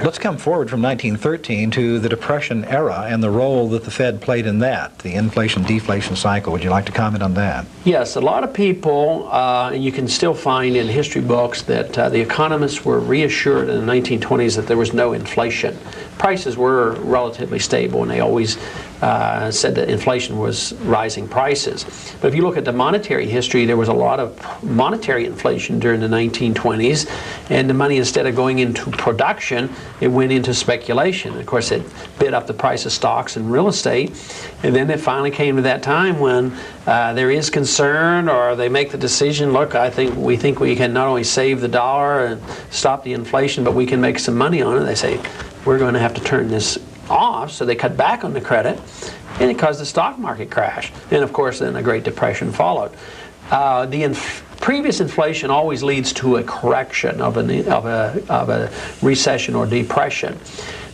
Let's come forward from 1913 to the Depression era and the role that the Fed played in that, the inflation-deflation cycle. Would you like to comment on that? Yes, a lot of people, and you can still find in history books that the economists were reassured in the 1920s that there was no inflation. Prices were relatively stable, and they always said that inflation was rising prices. But if you look at the monetary history, there was a lot of monetary inflation during the 1920s, and the money, instead of going into production, it went into speculation. Of course, it bid up the price of stocks and real estate, and then it finally came to that time when there is concern, or they make the decision, look, we think we can not only save the dollar and stop the inflation, but we can make some money on it. They say, we're going to have to turn this off, so they cut back on the credit, and it caused the stock market crash. And of course, then a Great Depression followed. Previous inflation always leads to a correction of a recession or depression.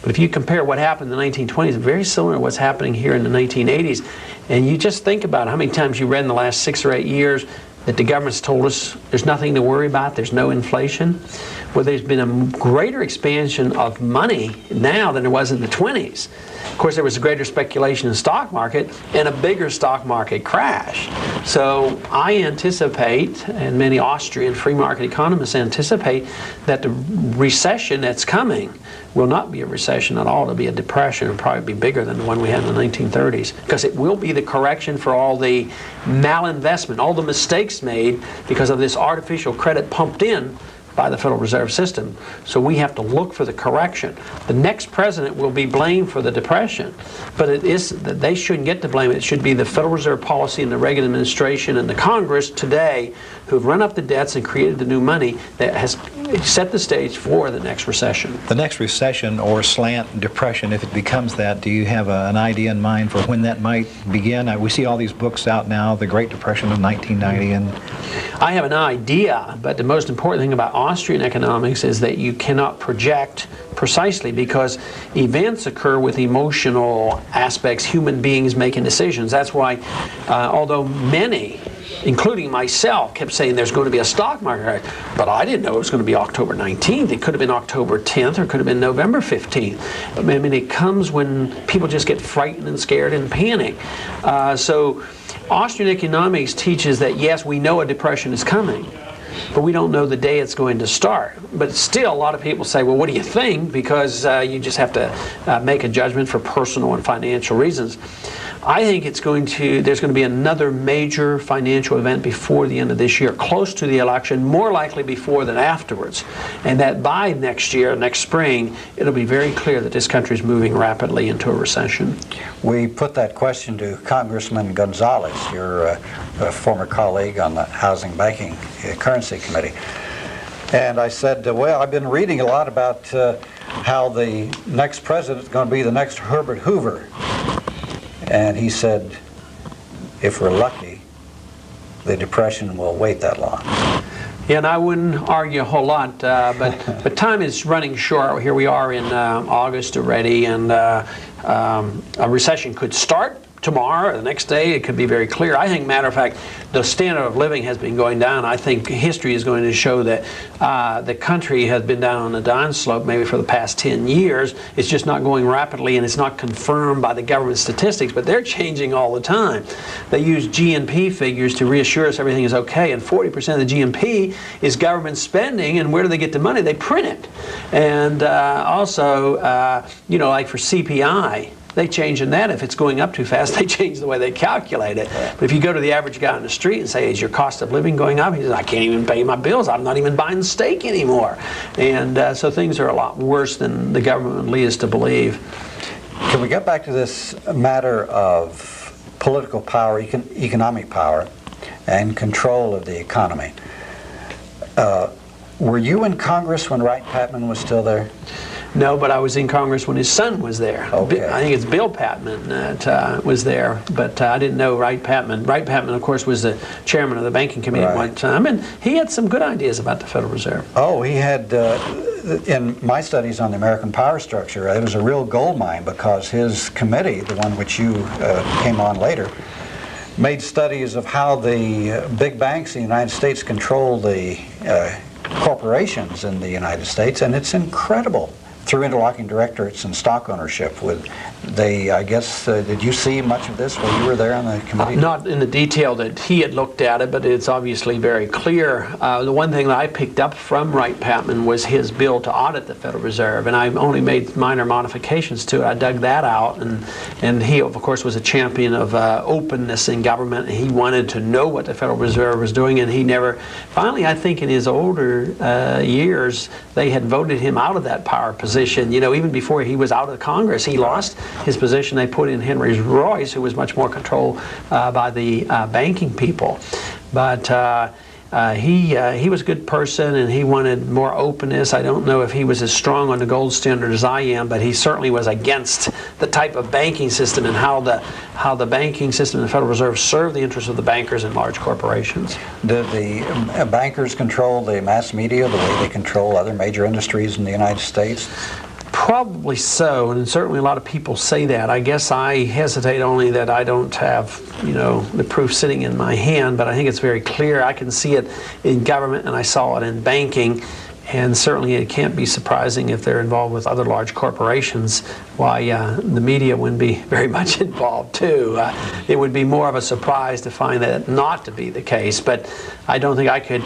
But if you compare what happened in the 1920s, very similar to what's happening here in the 1980s, and you just think about how many times you read in the last 6 or 8 years that the government's told us there's nothing to worry about, there's no inflation. Well, there's been a greater expansion of money now than there was in the 20s. Of course, there was a greater speculation in the stock market and a bigger stock market crash. So I anticipate, and many Austrian free market economists anticipate, that the recession that's coming will not be a recession at all. It'll be a depression. It'll probably be bigger than the one we had in the 1930s, because it will be the correction for all the malinvestment, all the mistakes made because of this artificial credit pumped in by the Federal Reserve System. So we have to look for the correction. The next president will be blamed for the depression, but they shouldn't get to blame. It should be the Federal Reserve policy and the Reagan administration and the Congress today who've run up the debts and created the new money that has set the stage for the next recession. The next recession or slant depression, if it becomes that, do you have an idea in mind for when that might begin? We see all these books out now, the Great Depression of 1990. And I have an idea, but the most important thing about Austrian economics is that you cannot project precisely, because events occur with emotional aspects, human beings making decisions. That's why, although many, including myself, kept saying there's going to be a stock market crash, but I didn't know it was going to be October 19th. It could have been October 10th, or it could have been November 15th. I mean, it comes when people just get frightened and scared and panic. So Austrian economics teaches that, yes, we know a depression is coming, but we don't know the day it's going to start. But still, a lot of people say, well, what do you think? Because you just have to make a judgment for personal and financial reasons. I think there's going to be another major financial event before the end of this year, close to the election, more likely before than afterwards. And that by next year, next spring, it'll be very clear that this country is moving rapidly into a recession. We put that question to Congressman Gonzalez, your former colleague on the Housing Banking Currency Committee. And I said, well, I've been reading a lot about how the next president is going to be the next Herbert Hoover. And he said, if we're lucky, the depression will wait that long. Yeah, and I wouldn't argue a whole lot, but time is running short. Here we are in August already, and a recession could start tomorrow or the next day. It could be very clear. I think, matter of fact, the standard of living has been going down. I think history is going to show that the country has been down on the down slope maybe for the past 10 years. It's just not going rapidly, and it's not confirmed by the government statistics, but they're changing all the time. They use GNP figures to reassure us everything is okay, and 40% of the GNP is government spending, and where do they get the money? They print it. And also, you know, like for CPI, they change in that. If it's going up too fast, they change the way they calculate it. But if you go to the average guy on the street and say, is your cost of living going up? He says, I can't even pay my bills. I'm not even buying steak anymore. And so things are a lot worse than the government would lead us to believe. Can we get back to this matter of political power, economic power, and control of the economy? Were you in Congress when Wright Patman was still there? No, but I was in Congress when his son was there. Okay. I think it's Bill Patman that was there, but I didn't know Wright Patman. Wright Patman, of course, was the chairman of the banking committee at one time, and he had some good ideas about the Federal Reserve. Oh, he had, in my studies on the American power structure, it was a real gold mine, because his committee, the one which you came on later, made studies of how the big banks in the United States control the corporations in the United States, and it's incredible through interlocking directorates and stock ownership. With they, I guess, did you see much of this while you were there on the committee? Not in the detail that he had looked at it, but it's obviously very clear. The one thing that I picked up from Wright Patman was his bill to audit the Federal Reserve, and I only made minor modifications to it. I dug that out, and he, of course, was a champion of openness in government. He wanted to know what the Federal Reserve was doing, and he never, finally, I think in his older years, they had voted him out of that power position. You know, even before he was out of Congress, he lost his position. They put in Henry Royce, who was much more controlled by the banking people. But he was a good person, and he wanted more openness. I don't know if he was as strong on the gold standard as I am, but he certainly was against the type of banking system and how the banking system and the Federal Reserve serve the interests of the bankers and large corporations. Did the bankers control the mass media the way they control other major industries in the United States? Probably so, and certainly a lot of people say that. I guess I hesitate only that I don't have, you know, the proof sitting in my hand, but I think it's very clear. I can see it in government, and I saw it in banking, and certainly it can't be surprising if they're involved with other large corporations, why the media wouldn't be very much involved too. It would be more of a surprise to find that not to be the case, but I don't think I could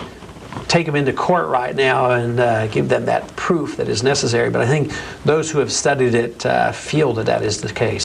take them into court right now and give them that proof that is necessary. But I think those who have studied it feel that that is the case.